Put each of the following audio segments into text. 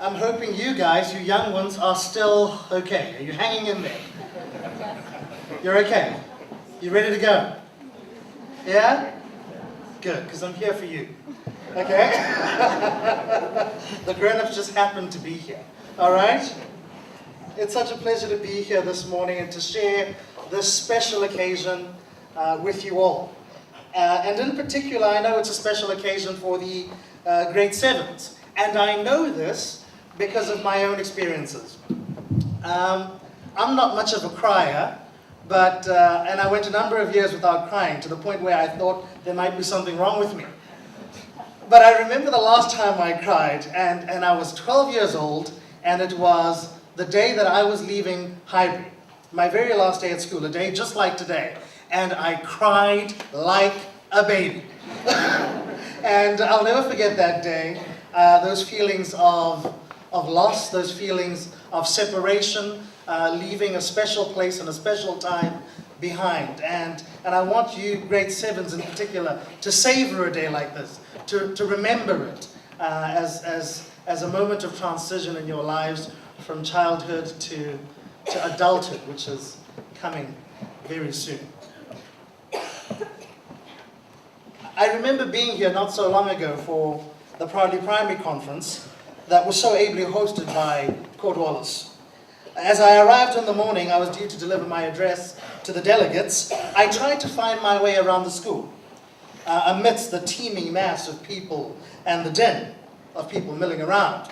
I'm hoping you guys, you young ones, are still okay. Are you hanging in there? You're okay? You ready to go? Yeah? Good, because I'm here for you. Okay? The grown-ups just happened to be here. All right? It's such a pleasure to be here this morning and to share this special occasion with you all. And in particular, I know it's a special occasion for the grade 7s. And I know this because of my own experiences. I'm not much of a crier, but and I went a number of years without crying to the point where I thought there might be something wrong with me. But I remember the last time I cried, and I was 12 years old, and it was the day that I was leaving Highbury, my very last day at school, a day just like today, and I cried like a baby. And I'll never forget that day, those feelings of loss, those feelings of separation, leaving a special place and a special time behind. And I want you, grade 7s in particular, to savor a day like this, to remember it as a moment of transition in your lives from childhood to adulthood, which is coming very soon. I remember being here not so long ago for the Proudly Primary Conference that was so ably hosted by Cornwallis. As I arrived in the morning, I was due to deliver my address to the delegates. I tried to find my way around the school amidst the teeming mass of people and the din of people milling around.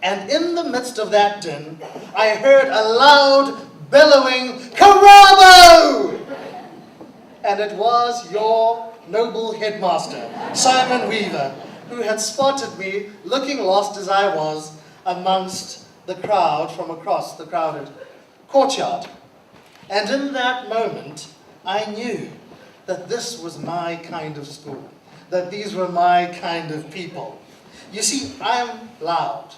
And in the midst of that din, I heard a loud, bellowing, "Karabo!" And it was your noble headmaster, Simon Weaver, who had spotted me looking lost as I was amongst the crowd from across the crowded courtyard. And in that moment, I knew that this was my kind of school, that these were my kind of people. You see, I'm loud.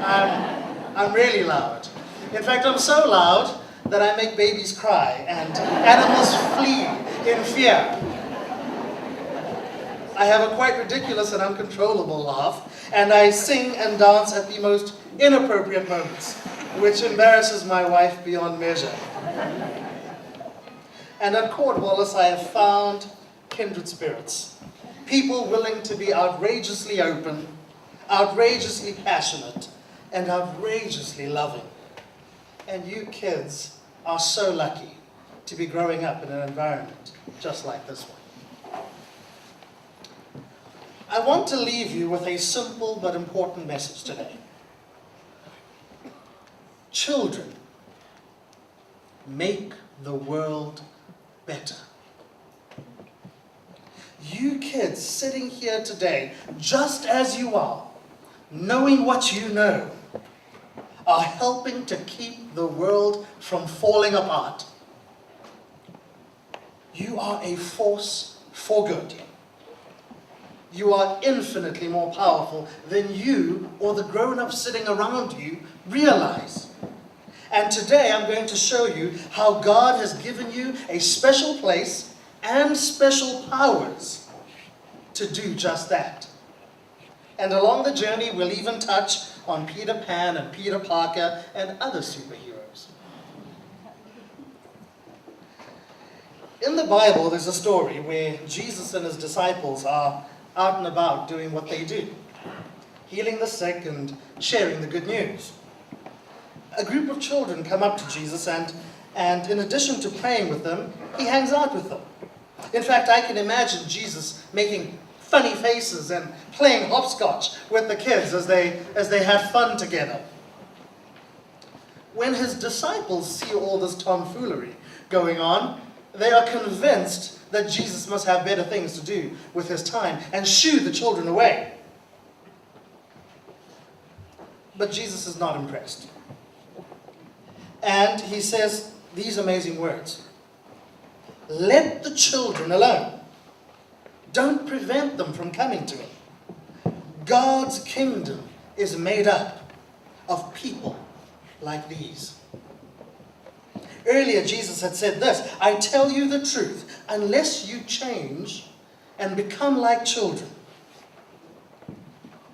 I'm really loud. In fact, I'm so loud that I make babies cry and animals flee in fear. I have a quite ridiculous and uncontrollable laugh, and I sing and dance at the most inappropriate moments, which embarrasses my wife beyond measure. And at Cornwallis, I have found kindred spirits, people willing to be outrageously open, outrageously passionate, and outrageously loving. And you kids are so lucky to be growing up in an environment just like this one. I want to leave you with a simple but important message today. Children make the world better. You kids sitting here today, just as you are, knowing what you know, are helping to keep the world from falling apart. You are a force for good. You are infinitely more powerful than you or the grown-ups sitting around you realize. And today I'm going to show you how God has given you a special place and special powers to do just that. And along the journey, we'll even touch on Peter Pan and Peter Parker and other superheroes. In the Bible, there's a story where Jesus and his disciples are out and about doing what they do, healing the sick and sharing the good news. A group of children come up to Jesus and in addition to praying with them, he hangs out with them. In fact, I can imagine Jesus making funny faces and playing hopscotch with the kids as they had fun together. When his disciples see all this tomfoolery going on, they are convinced that Jesus must have better things to do with his time and shoo the children away. But Jesus is not impressed. And he says these amazing words. Let the children alone. Don't prevent them from coming to me. God's kingdom is made up of people like these. Earlier, Jesus had said this, I tell you the truth, unless you change and become like children,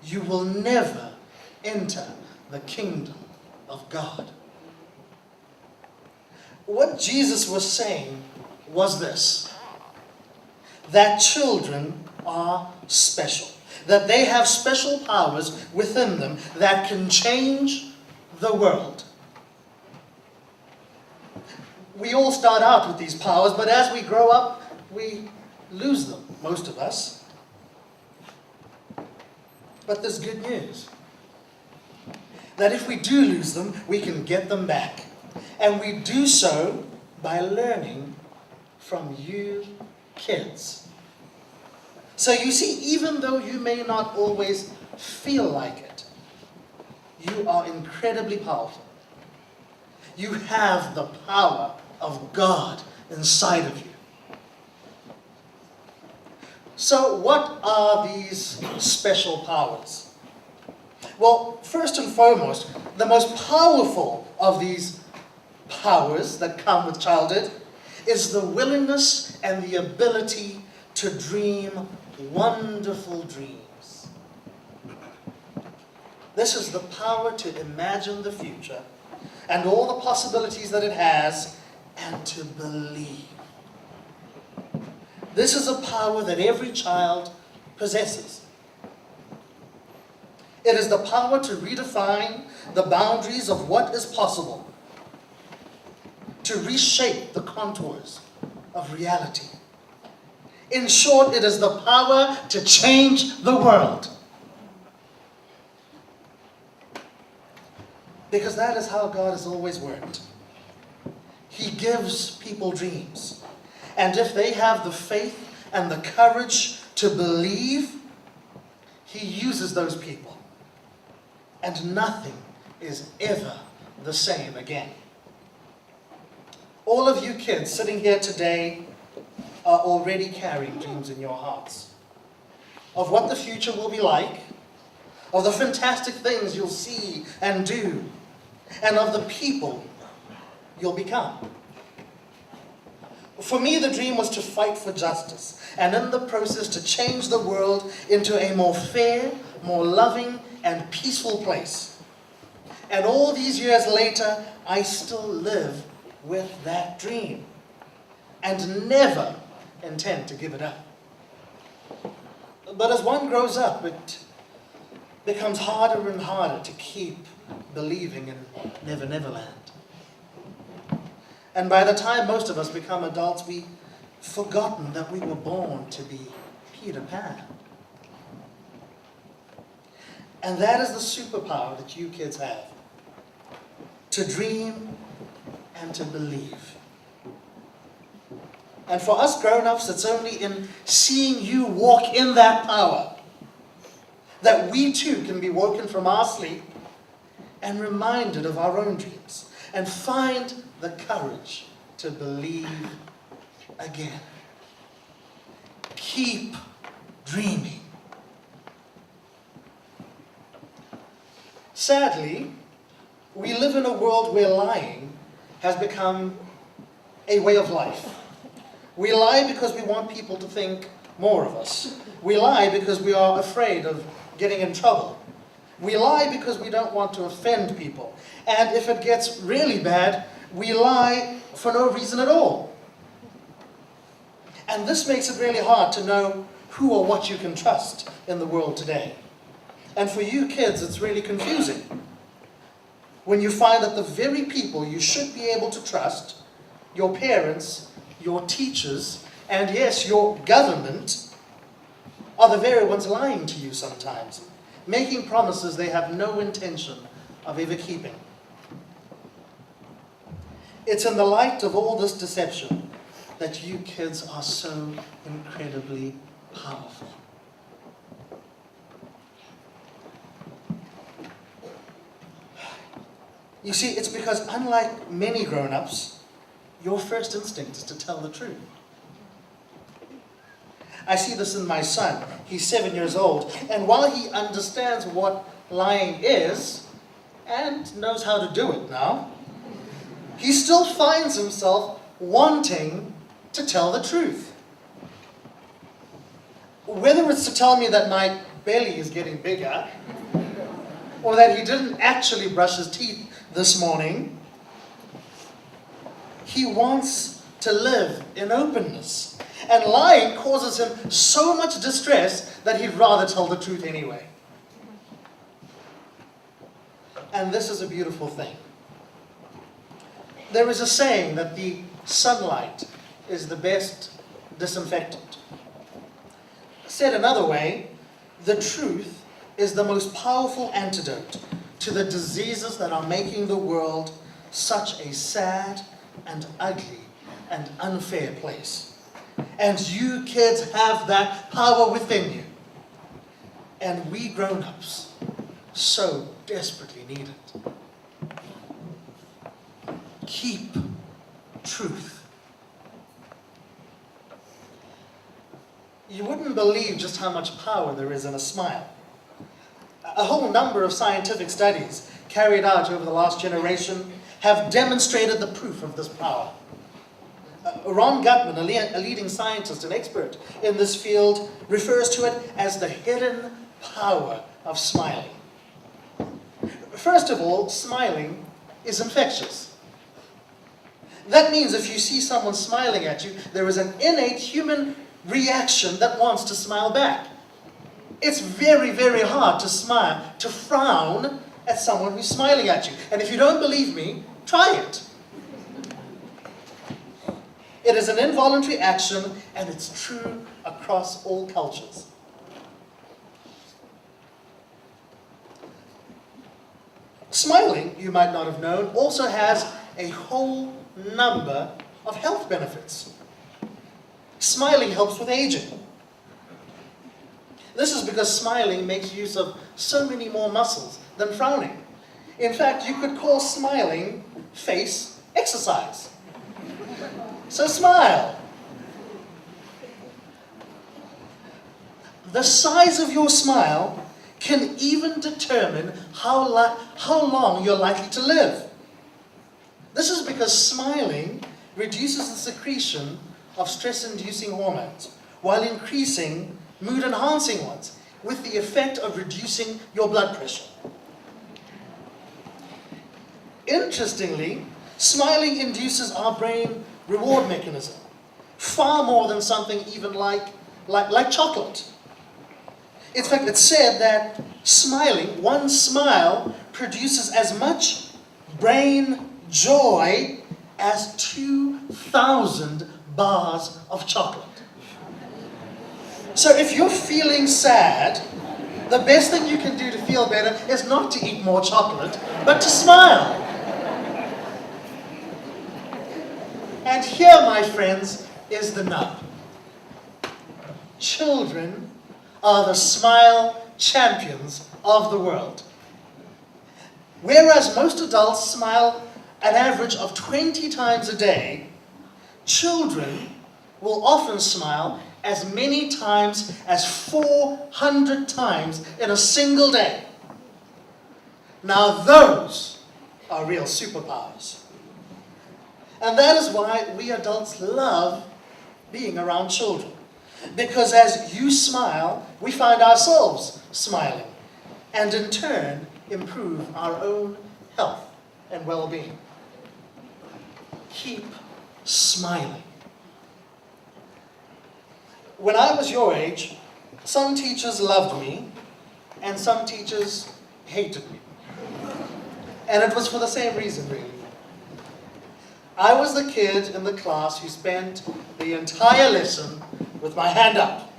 you will never enter the kingdom of God. What Jesus was saying was this: that children are special, that they have special powers within them that can change the world. We all start out with these powers, but as we grow up, we lose them, most of us. But there's good news. That if we do lose them, we can get them back. And we do so by learning from you kids. So you see, even though you may not always feel like it, you are incredibly powerful. You have the power of God inside of you. So what are these special powers? Well, first and foremost, the most powerful of these powers that come with childhood is the willingness and the ability to dream wonderful dreams. This is the power to imagine the future and all the possibilities that it has, and to believe. This is a power that every child possesses. It is the power to redefine the boundaries of what is possible, to reshape the contours of reality. In short, it is the power to change the world. Because that is how God has always worked. He gives people dreams. And if they have the faith and the courage to believe, He uses those people. And nothing is ever the same again. All of you kids sitting here today are already carrying dreams in your hearts of what the future will be like, of the fantastic things you'll see and do, and of the people you'll become. For me, the dream was to fight for justice, and in the process to change the world into a more fair, more loving, and peaceful place. And all these years later, I still live with that dream, and never intend to give it up. But as one grows up, it becomes harder and harder to keep believing in Never Never Land. And by the time most of us become adults, we've forgotten that we were born to be Peter Pan. And that is the superpower that you kids have. To dream and to believe. And for us grown-ups, it's only in seeing you walk in that power that we too can be woken from our sleep and reminded of our own dreams and find the courage to believe again. Keep dreaming. Sadly, we live in a world where lying has become a way of life. We lie because we want people to think more of us. We lie because we are afraid of getting in trouble. We lie because we don't want to offend people. And if it gets really bad, we lie for no reason at all. And this makes it really hard to know who or what you can trust in the world today. And for you kids, it's really confusing when you find that the very people you should be able to trust, your parents, your teachers, and yes, your government, are the very ones lying to you sometimes, making promises they have no intention of ever keeping. It's in the light of all this deception that you kids are so incredibly powerful. You see, it's because unlike many grown-ups, your first instinct is to tell the truth. I see this in my son. He's 7 years old, and while he understands what lying is, and knows how to do it now, he still finds himself wanting to tell the truth. Whether it's to tell me that my belly is getting bigger, or that he didn't actually brush his teeth this morning. He wants to live in openness. And lying causes him so much distress that he'd rather tell the truth anyway. And this is a beautiful thing. There is a saying that the sunlight is the best disinfectant. Said another way, the truth is the most powerful antidote to the diseases that are making the world such a sad and ugly and unfair place. And you kids have that power within you. And we grown-ups so desperately need it. Keep truth. You wouldn't believe just how much power there is in a smile. A whole number of scientific studies carried out over the last generation have demonstrated the proof of this power. Ron Gutman, a leading scientist and expert in this field, refers to it as the hidden power of smiling. First of all, smiling is infectious. That means if you see someone smiling at you, there is an innate human reaction that wants to smile back. It's very, very hard to frown at someone who's smiling at you. And if you don't believe me, try it. It is an involuntary action, and it's true across all cultures. Smiling, you might not have known, also has a whole number of health benefits. Smiling helps with aging. This is because smiling makes use of so many more muscles than frowning. In fact, you could call smiling face exercise. So smile. The size of your smile can even determine how long you're likely to live. This is because smiling reduces the secretion of stress-inducing hormones while increasing mood-enhancing ones, with the effect of reducing your blood pressure. Interestingly, smiling induces our brain reward mechanism, far more than something even like chocolate. In fact, it's said that smiling, one smile, produces as much brain joy as 2,000 bars of chocolate. So if you're feeling sad, the best thing you can do to feel better is not to eat more chocolate, but to smile. And here, my friends, is the nub. Children are the smile champions of the world. Whereas most adults smile an average of 20 times a day, children will often smile as many times as 400 times in a single day. Now those are real superpowers. And that is why we adults love being around children. Because as you smile, we find ourselves smiling, and in turn improve our own health and well-being. Keep smiling. When I was your age, some teachers loved me, and some teachers hated me. And it was for the same reason, really. I was the kid in the class who spent the entire lesson with my hand up.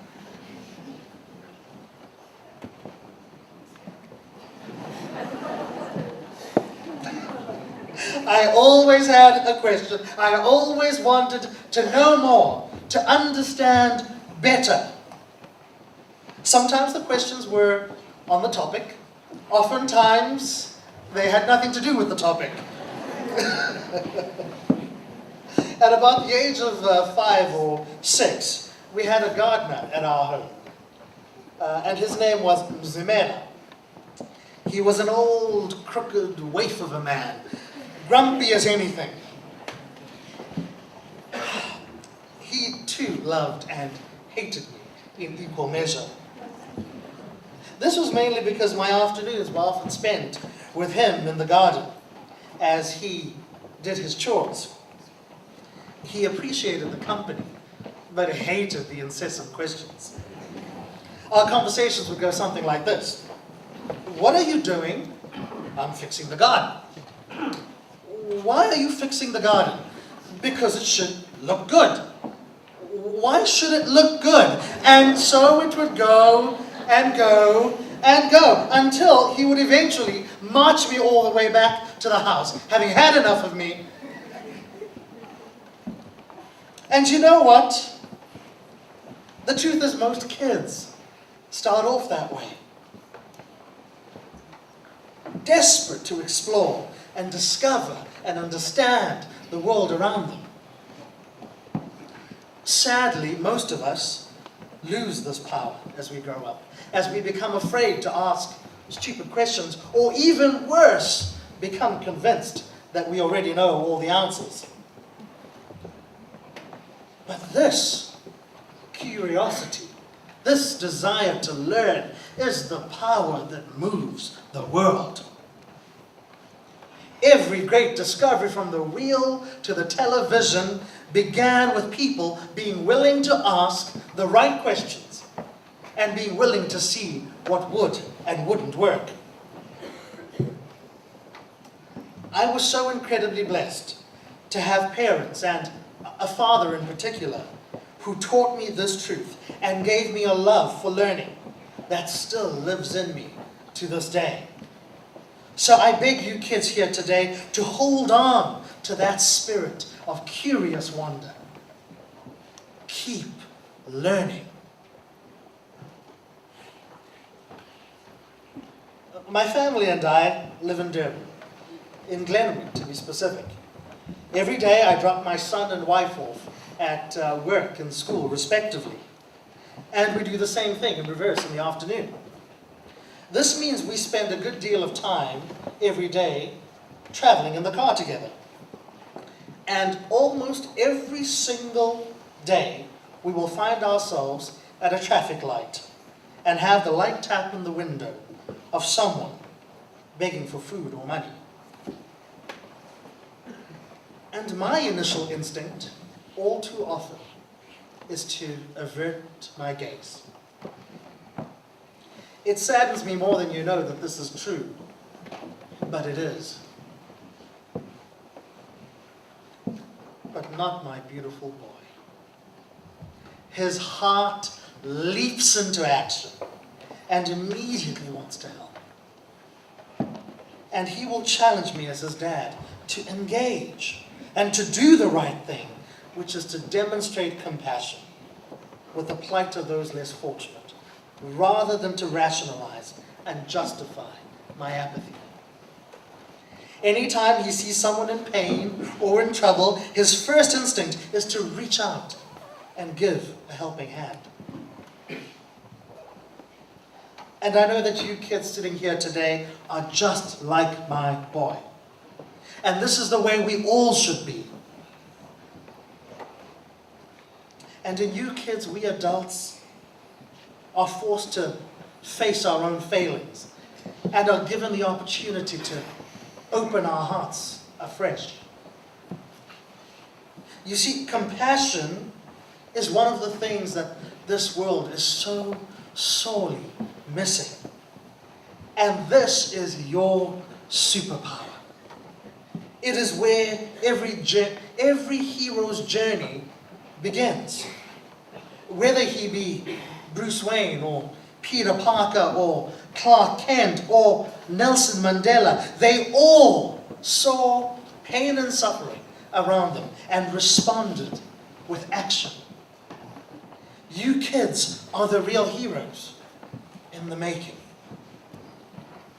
I always had a question. I always wanted to know more, to understand better. Sometimes the questions were on the topic. Oftentimes, they had nothing to do with the topic. At about the age of 5 or 6, we had a gardener at our home. And his name was Mzimela. He was an old, crooked waif of a man, grumpy as anything. He too loved and hated me in equal measure. This was mainly because my afternoons were often spent with him in the garden as he did his chores. He appreciated the company, but hated the incessant questions. Our conversations would go something like this. What are you doing? I'm fixing the garden. Why are you fixing the garden? Because it should look good. Why should it look good? And so it would go and go and go until he would eventually march me all the way back to the house, having had enough of me. And you know what? The truth is, most kids start off that way. Desperate to explore and discover and understand the world around them. Sadly, most of us lose this power as we grow up, as we become afraid to ask stupid questions, or even worse, become convinced that we already know all the answers. But this curiosity, this desire to learn, is the power that moves the world. Every great discovery, from the wheel to the television, began with people being willing to ask the right questions and being willing to see what would and wouldn't work. I was so incredibly blessed to have parents, and a father in particular, who taught me this truth and gave me a love for learning that still lives in me to this day. So I beg you kids here today to hold on to that spirit of curious wonder. Keep learning. My family and I live in Durban, in Glenwood to be specific. Every day I drop my son and wife off at work and school respectively. And we do the same thing in reverse in the afternoon. This means we spend a good deal of time every day traveling in the car together. And almost every single day we will find ourselves at a traffic light and have the light tap in the window of someone begging for food or money. And my initial instinct, all too often, is to avert my gaze. It saddens me more than you know that this is true, but it is. But not my beautiful boy. His heart leaps into action and immediately wants to help. And he will challenge me as his dad to engage and to do the right thing, which is to demonstrate compassion with the plight of those less fortunate, rather than to rationalize and justify my apathy. Anytime he sees someone in pain or in trouble, his first instinct is to reach out and give a helping hand. And I know that you kids sitting here today are just like my boy. And this is the way we all should be. And in you kids, we adults are forced to face our own failings and are given the opportunity to open our hearts afresh. You see, compassion is one of the things that this world is so sorely missing. And this is your superpower. It is where every hero's journey begins. Whether he be Bruce Wayne or Peter Parker or Clark Kent or Nelson Mandela, they all saw pain and suffering around them and responded with action. You kids are the real heroes in the making.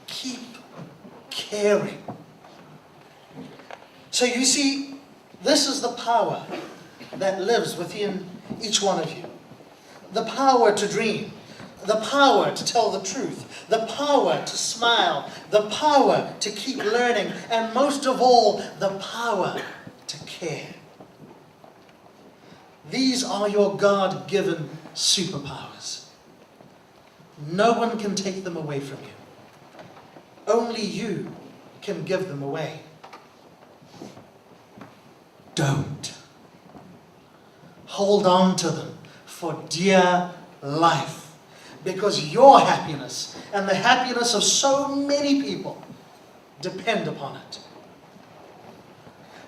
Keep caring. So you see, this is the power that lives within each one of you. The power to dream, the power to tell the truth, the power to smile, the power to keep learning, and most of all, the power to care. These are your God-given superpowers. No one can take them away from you. Only you can give them away. Don't. Hold on to them for dear life, because your happiness and the happiness of so many people depend upon it.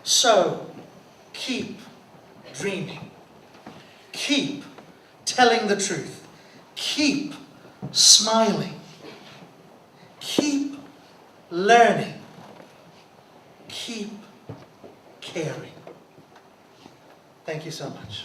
So, keep dreaming. Keep telling the truth. Keep smiling. Keep learning. Keep caring. Thank you so much.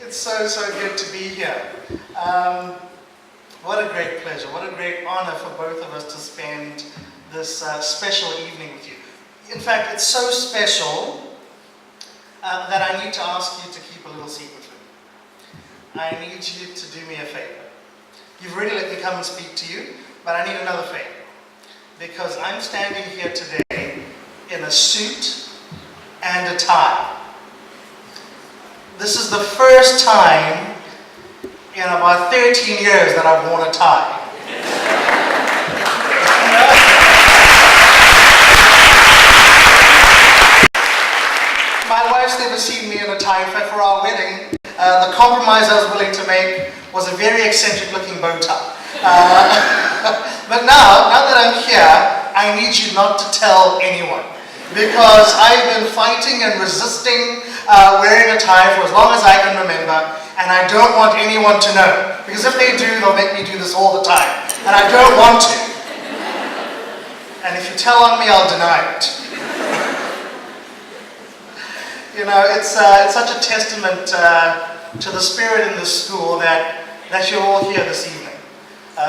It's so good to be here. What a great pleasure, what a great honor for both of us to spend this special evening with you. In fact, it's so special that I need to ask you to keep a little secret with me. I need you to do me a favor. You've already let me come and speak to you, but I need another favor. Because I'm standing here today in a suit and a tie. This is the first time in about 13 years that I've worn a tie. My wife's never seen me in a tie. In fact, for our wedding, the compromise I was willing to make was a very eccentric looking bow tie. But now that I'm here, I need you not to tell anyone. Because I've been fighting and resisting wearing a tie for as long as I can remember, and I don't want anyone to know. Because if they do, they'll make me do this all the time, and I don't want to. And if you tell on me, I'll deny it. You know, it's such a testament to the spirit in this school that you're all here this evening.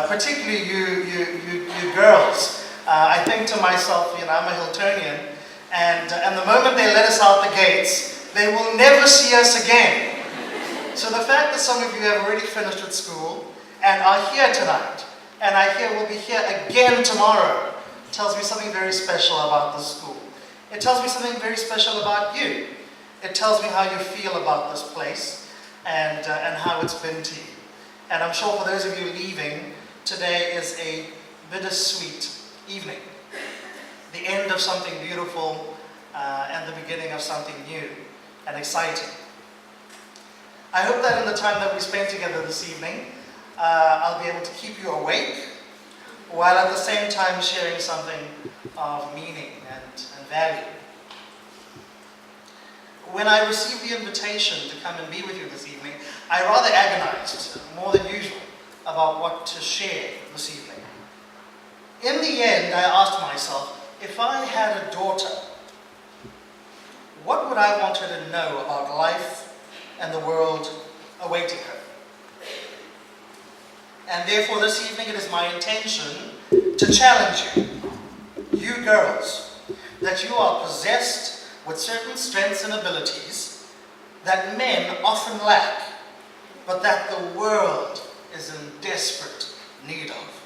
Particularly you girls. I think to myself, you know, I'm a Hiltonian, and the moment they let us out the gates, they will never see us again. So the fact that some of you have already finished with school and are here tonight, and I hear will be here again tomorrow, tells me something very special about this school. It tells me something very special about you. It tells me how you feel about this place and how it's been to you. And I'm sure for those of you leaving, today is a bittersweet evening. The end of something beautiful and the beginning of something new and exciting. I hope that in the time that we spend together this evening, I'll be able to keep you awake, while at the same time sharing something of meaning and value. When I received the invitation to come and be with you this evening, I rather agonized, more than usual, about what to share this evening. In the end, I asked myself, if I had a daughter, what would I want her to know about life and the world awaiting her? And therefore this evening it is my intention to challenge you, you girls, that you are possessed with certain strengths and abilities that men often lack, but that the world is in desperate need of.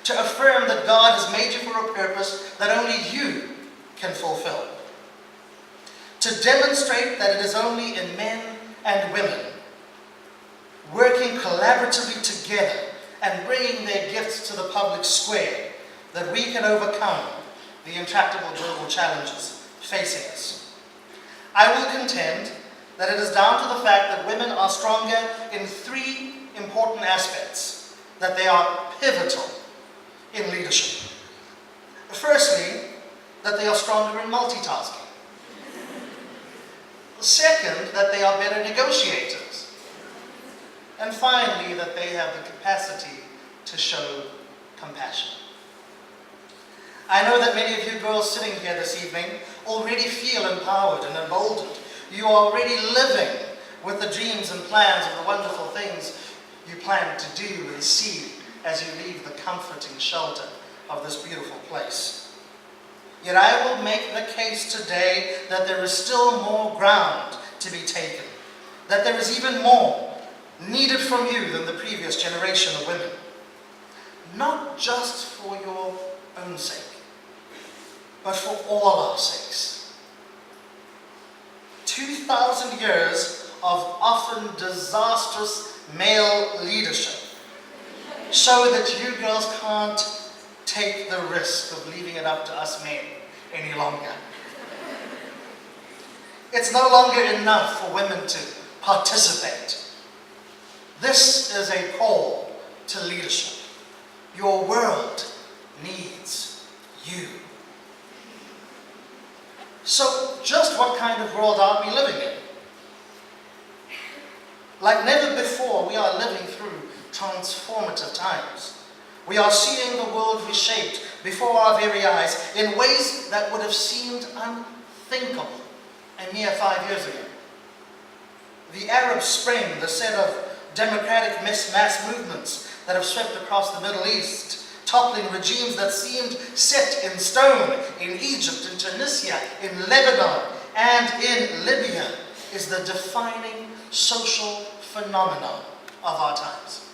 To affirm that God has made you for a purpose that only you can fulfill. To demonstrate that it is only in men and women working collaboratively together and bringing their gifts to the public square that we can overcome the intractable global challenges facing us. I will contend that it is down to the fact that women are stronger in three important aspects, that they are pivotal in leadership. Firstly, that they are stronger in multitasking. Second, that they are better negotiators. And finally, that they have the capacity to show compassion. I know that many of you girls sitting here this evening already feel empowered and emboldened. You are already living with the dreams and plans of the wonderful things you plan to do and see as you leave the comforting shelter of this beautiful place. Yet I will make the case today that there is still more ground to be taken, that there is even more needed from you than the previous generation of women. Not just for your own sake, but for all our sakes. 2,000 years of often disastrous male leadership show that you girls can't take the risk of leaving it up to us men any longer. It's no longer enough for women to participate. This is a call to leadership. Your world needs you. So, just what kind of world are we living in? Like never before, we are living through transformative times. We are seeing the world reshaped before our very eyes in ways that would have seemed unthinkable a mere 5 years ago. The Arab Spring, the set of democratic mass movements that have swept across the Middle East, toppling regimes that seemed set in stone in Egypt, in Tunisia, in Lebanon, and in Libya, is the defining social phenomenon of our times.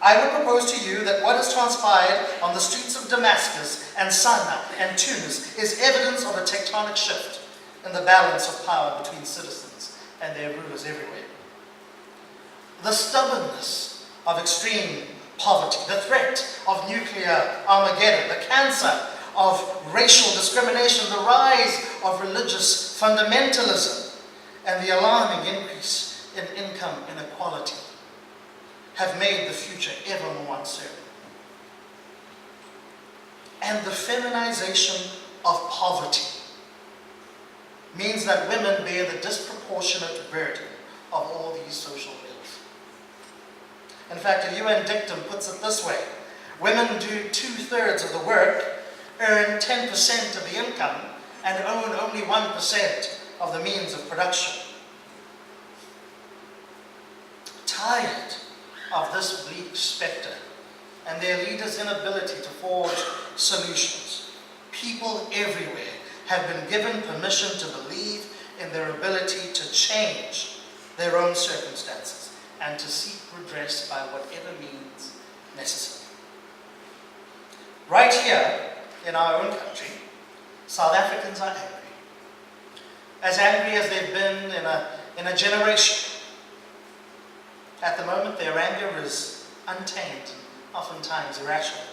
I would propose to you that what has transpired on the streets of Damascus and Sana'a and Tunis is evidence of a tectonic shift in the balance of power between citizens and their rulers everywhere. The stubbornness of extreme poverty, the threat of nuclear Armageddon, the cancer of racial discrimination, the rise of religious fundamentalism, and the alarming increase in income inequality have made the future ever more uncertain. And the feminization of poverty means that women bear the disproportionate burden of all these social ills. In fact, a UN dictum puts it this way: women do 2/3 of the work, earn 10% of the income, and own only 1% of the means of production. Tired of this bleak spectre and their leaders' inability to forge solutions, people everywhere have been given permission to believe in their ability to change their own circumstances and to seek redress by whatever means necessary. Right here in our own country, South Africans are angry. As angry as they've been in a generation. At the moment, their anger is untamed, oftentimes irrational,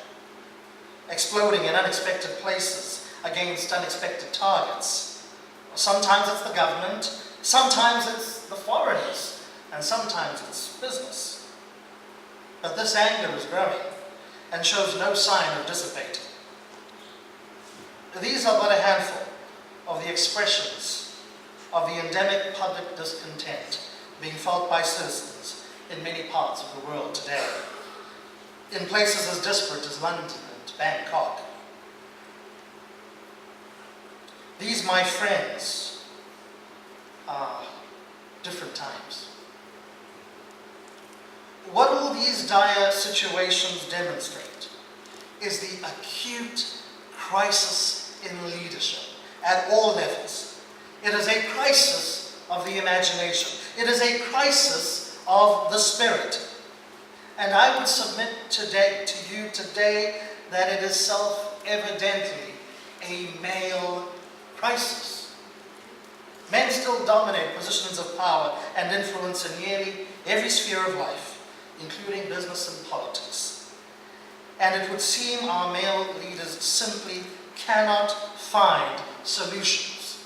exploding in unexpected places against unexpected targets. Sometimes it's the government, sometimes it's the foreigners, and sometimes it's business. But this anger is growing and shows no sign of dissipating. These are but a handful of the expressions of the endemic public discontent being felt by citizens in many parts of the world today, in places as disparate as London and Bangkok. These, my friends, are different times. What all these dire situations demonstrate is the acute crisis in leadership at all levels. It is a crisis of the imagination. It is a crisis of the spirit. And I would submit to you today that it is self-evidently a male crisis. Men still dominate positions of power and influence in nearly every sphere of life, including business and politics. And it would seem our male leaders simply cannot find solutions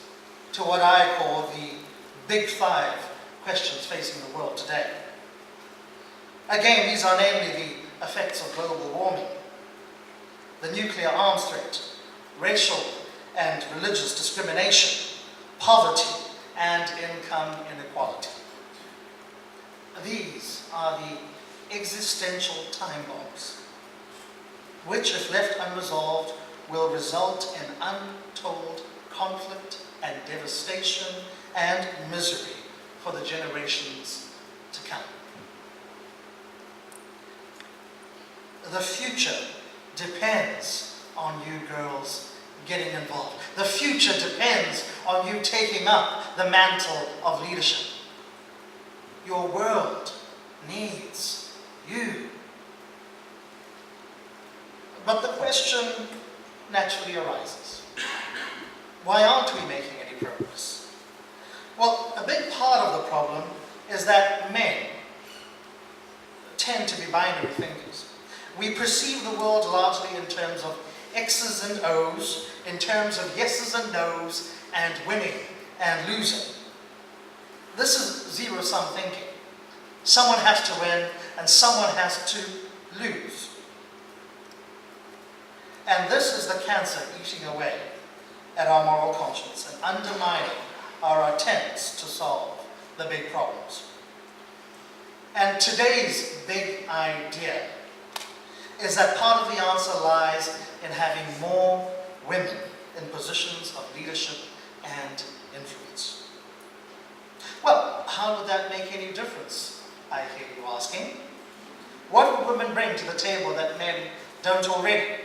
to what I call the big five questions facing the world today. Again, these are namely the effects of global warming, the nuclear arms threat, racial and religious discrimination, poverty, and income inequality. These are the existential time bombs, which, if left unresolved, will result in untold conflict and devastation and misery for the generations to come. The future depends on you girls getting involved. The future depends on you taking up the mantle of leadership. Your world needs you. But the question naturally arises. Why aren't we making any progress? Well, a big part of the problem is that men tend to be binary thinkers. We perceive the world largely in terms of X's and O's, in terms of yeses and no's, and winning and losing. This is zero-sum thinking. Someone has to win and someone has to lose. And this is the cancer eating away at our moral conscience and undermining our attempts to solve the big problems. And today's big idea is that part of the answer lies in having more women in positions of leadership and influence. Well, how would that make any difference, I hear you asking? What would women bring to the table that men don't already?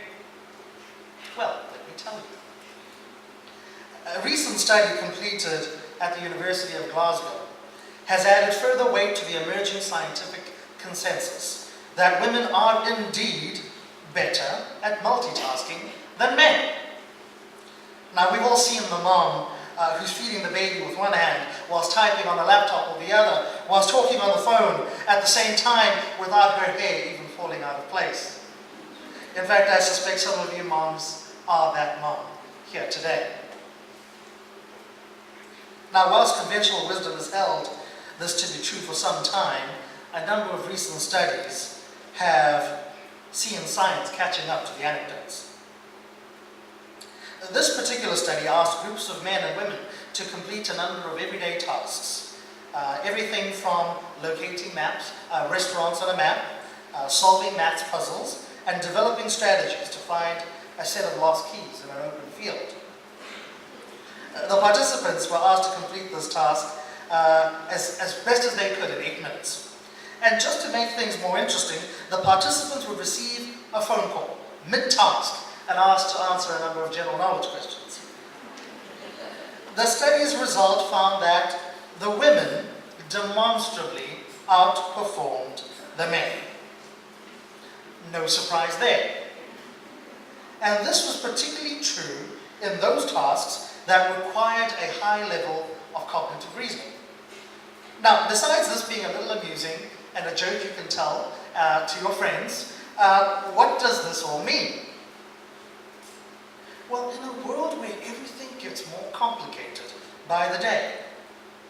Well, let me tell you. A recent study completed at the University of Glasgow has added further weight to the emerging scientific consensus that women are indeed better at multitasking than men. Now, we've all seen the mom who's feeding the baby with one hand whilst typing on the laptop with the other, whilst talking on the phone at the same time without her hair even falling out of place. In fact, I suspect some of you moms are that mom here today. Now, whilst conventional wisdom has held this to be true for some time, a number of recent studies have seen science catching up to the anecdotes. This particular study asked groups of men and women to complete a number of everyday tasks. Everything from locating maps, restaurants on a map, solving maths puzzles, and developing strategies to find a set of lost keys in an open field. The participants were asked to complete this task as best as they could in 8 minutes. And just to make things more interesting, the participants would receive a phone call mid-task and asked to answer a number of general knowledge questions. The study's result found that the women demonstrably outperformed the men. No surprise there. And this was particularly true in those tasks that required a high level of cognitive reasoning. Now, besides this being a little amusing and a joke you can tell to your friends, what does this all mean? Well, in a world where everything gets more complicated by the day,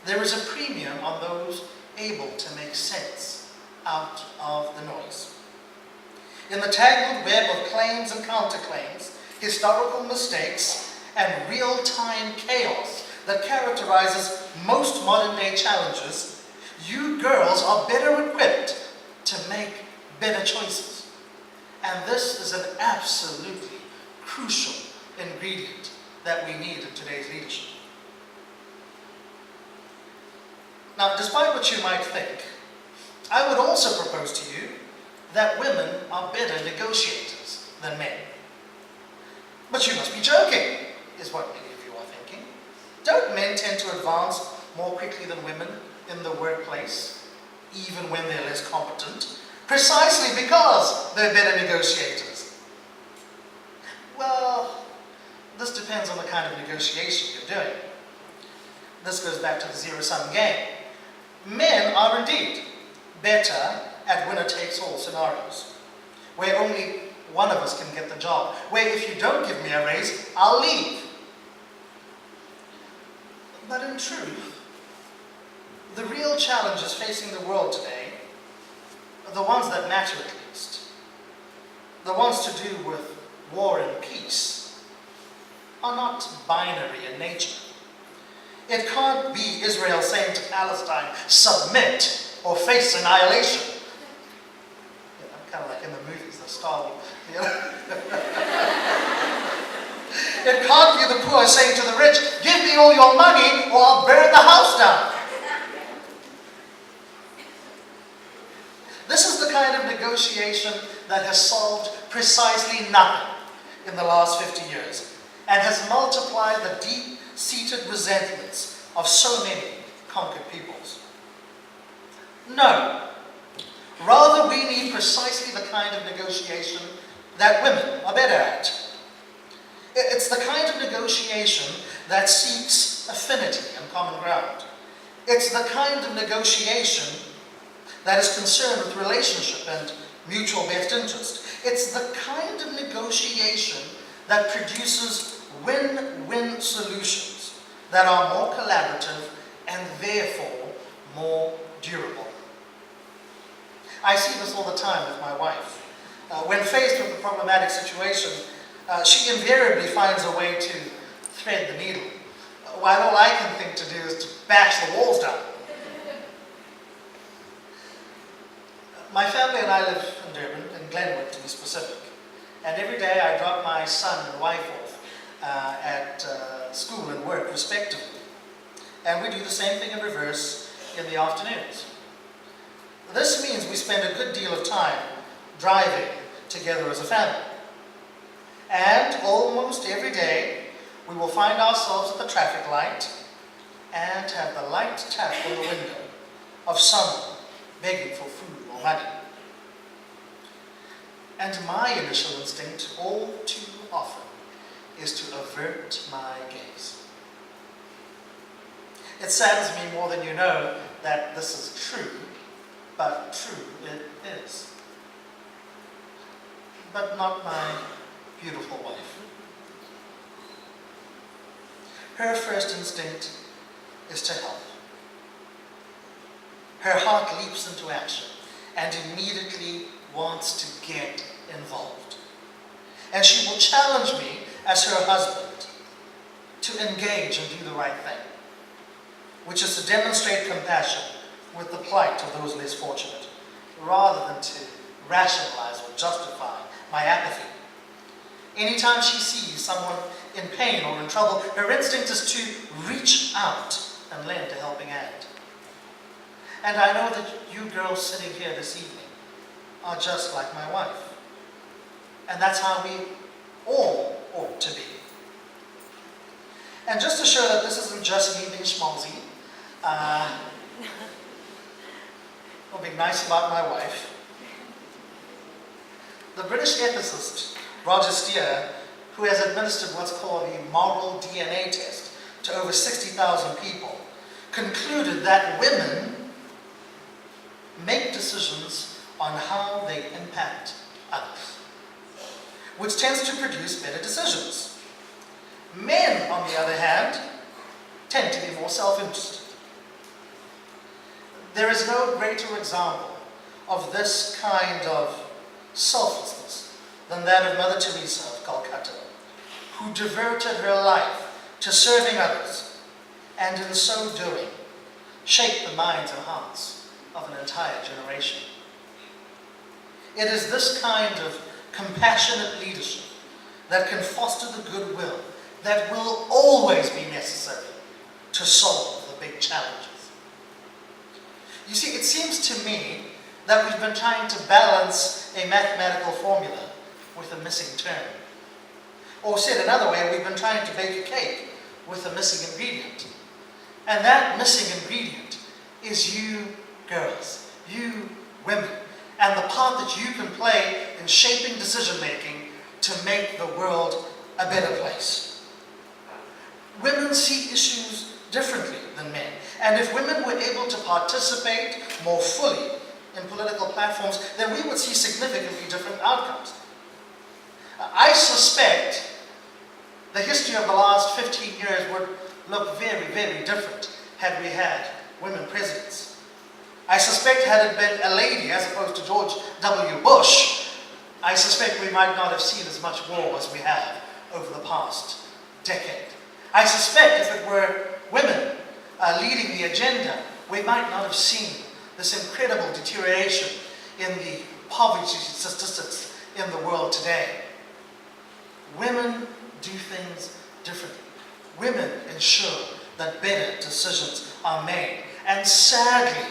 there is a premium on those able to make sense out of the noise. In the tangled web of claims and counterclaims, historical mistakes, and real-time chaos that characterizes most modern-day challenges, you girls are better equipped to make better choices. And this is an absolutely crucial ingredient that we need in today's leadership. Now, despite what you might think, I would also propose to you that women are better negotiators than men. But you must be joking, is what many of you are thinking. Don't men tend to advance more quickly than women in the workplace, even when they're less competent, precisely because they're better negotiators? Well, this depends on the kind of negotiation you're doing. This goes back to the zero-sum game. Men are indeed better at winner-takes-all scenarios, where only one of us can get the job, where if you don't give me a raise, I'll leave. But in truth, the real challenges facing the world today are the ones that matter at least. The ones to do with war and peace are not binary in nature. It can't be Israel saying to Palestine, submit or face annihilation. You know, kind of like in the movies, the Star Wars. You know? It can't be the poor saying to the rich, give me all your money or I'll burn the house down. This is the kind of negotiation that has solved precisely nothing in the last 50 years and has multiplied the deep-seated resentments of so many conquered peoples. No. Rather, we need precisely the kind of negotiation that women are better at. It's the kind of negotiation that seeks affinity and common ground. It's the kind of negotiation that is concerned with relationship and mutual best interest. It's the kind of negotiation that produces win-win solutions that are more collaborative and therefore more durable. I see this all the time with my wife. When faced with a problematic situation, she invariably finds a way to thread the needle, while all I can think to do is to bash the walls down. My family and I live in Durban, in Glenwood to be specific, and every day I drop my son and wife off at school and work respectively. And we do the same thing in reverse in the afternoons. This means we spend a good deal of time driving together as a family. And almost every day, we will find ourselves at the traffic light and have the light tap on the window of someone begging for food or money. And my initial instinct, all too often, is to avert my gaze. It saddens me more than you know that this is true, but true it is. But not my beautiful wife. Her first instinct is to help. Her heart leaps into action and immediately wants to get involved. And she will challenge me as her husband to engage and do the right thing, which is to demonstrate compassion with the plight of those less fortunate, rather than to rationalize or justify my apathy. Anytime she sees someone in pain or in trouble, her instinct is to reach out and lend a helping hand. And I know that you girls sitting here this evening are just like my wife. And that's how we all ought to be. And just to show that this isn't just me being schmaltzy, I'll be nice about my wife. The British ethicist Roger Steer, who has administered what's called the moral DNA test to over 60,000 people, concluded that women make decisions on how they impact others, which tends to produce better decisions. Men, on the other hand, tend to be more self-interested. There is no greater example of this kind of selflessness than that of Mother Teresa of Calcutta, who devoted her life to serving others, and in so doing, shaped the minds and hearts of an entire generation. It is this kind of compassionate leadership that can foster the goodwill that will always be necessary to solve the big challenges. You see, it seems to me that we've been trying to balance a mathematical formula with a missing term. Or said another way, we've been trying to bake a cake with a missing ingredient. And that missing ingredient is you girls, you women, and the part that you can play in shaping decision-making to make the world a better place. Women see issues differently than men, and if women were able to participate more fully in political platforms, then we would see significantly different outcomes. I suspect the history of the last 15 years would look very, very different had we had women presidents. I suspect had it been a lady as opposed to George W. Bush, I suspect we might not have seen as much war as we have over the past decade. I suspect if it were women leading the agenda, we might not have seen this incredible deterioration in the poverty statistics in the world today. Women do things differently. Women ensure that better decisions are made. And sadly,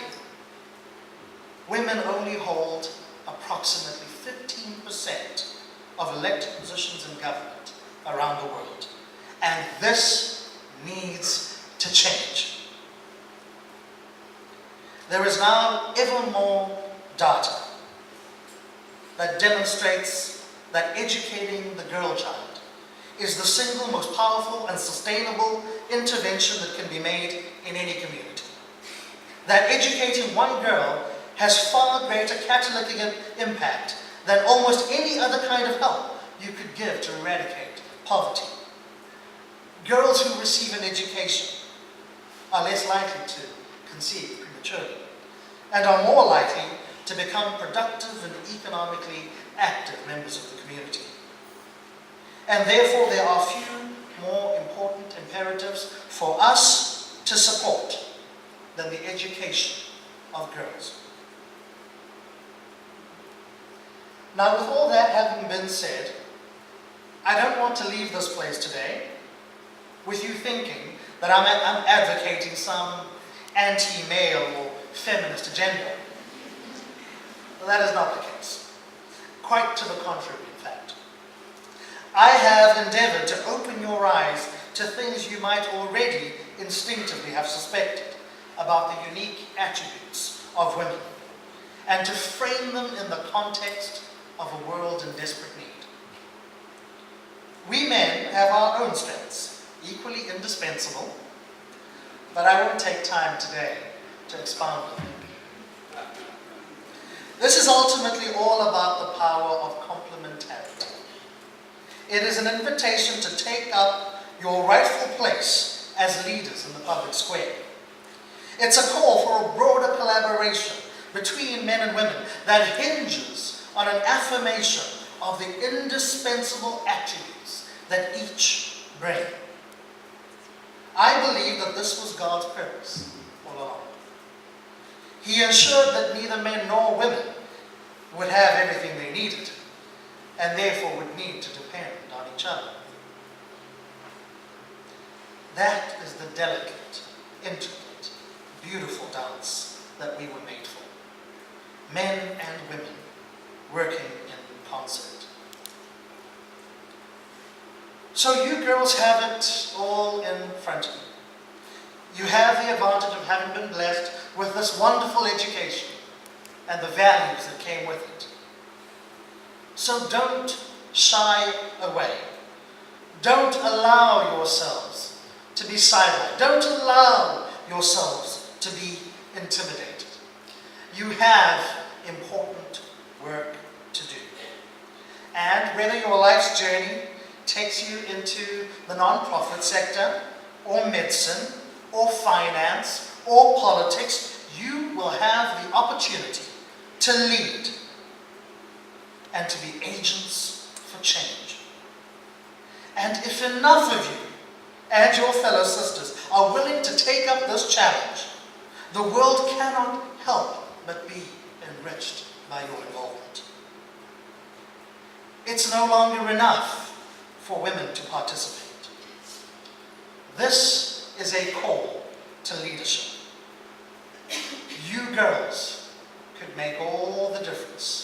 women only hold approximately 15% of elected positions in government around the world. And this needs to change. There is now ever more data that demonstrates that educating the girl child is the single most powerful and sustainable intervention that can be made in any community. That educating one girl has far greater catalytic impact than almost any other kind of help you could give to eradicate poverty. Girls who receive an education are less likely to conceive prematurely and are more likely to become productive and economically active members of the community. And therefore there are few more important imperatives for us to support than the education of girls. Now, with all that having been said, I don't want to leave this place today with you thinking that I'm advocating some anti-male or feminist agenda. Well, that is not the case. Quite to the contrary, in fact. I have endeavored to open your eyes to things you might already instinctively have suspected about the unique attributes of women, and to frame them in the context of a world in desperate need. We men have our own strengths, equally indispensable, but I won't take time today to expound on them. This is ultimately all about the power of complementarity. It is an invitation to take up your rightful place as leaders in the public square. It's a call for a broader collaboration between men and women that hinges on an affirmation of the indispensable attributes that each bring. I believe that this was God's purpose all along. He ensured that neither men nor women would have everything they needed, and therefore would need to depend on each other. That is the delicate, intricate, beautiful dance that we were made for. Men and women working in concert. So you girls have it all in front of you. You have the advantage of having been blessed with this wonderful education and the values that came with it. So don't shy away. Don't allow yourselves to be sidelined. Don't allow yourselves to be intimidated. You have important work to do. And whether your life's journey takes you into the non-profit sector, or medicine, or finance, or politics, you will have the opportunity to lead and to be agents for change. And if enough of you and your fellow sisters are willing to take up this challenge, the world cannot help but be enriched by your involvement. It's no longer enough for women to participate. This is a call to leadership. You girls could make all the difference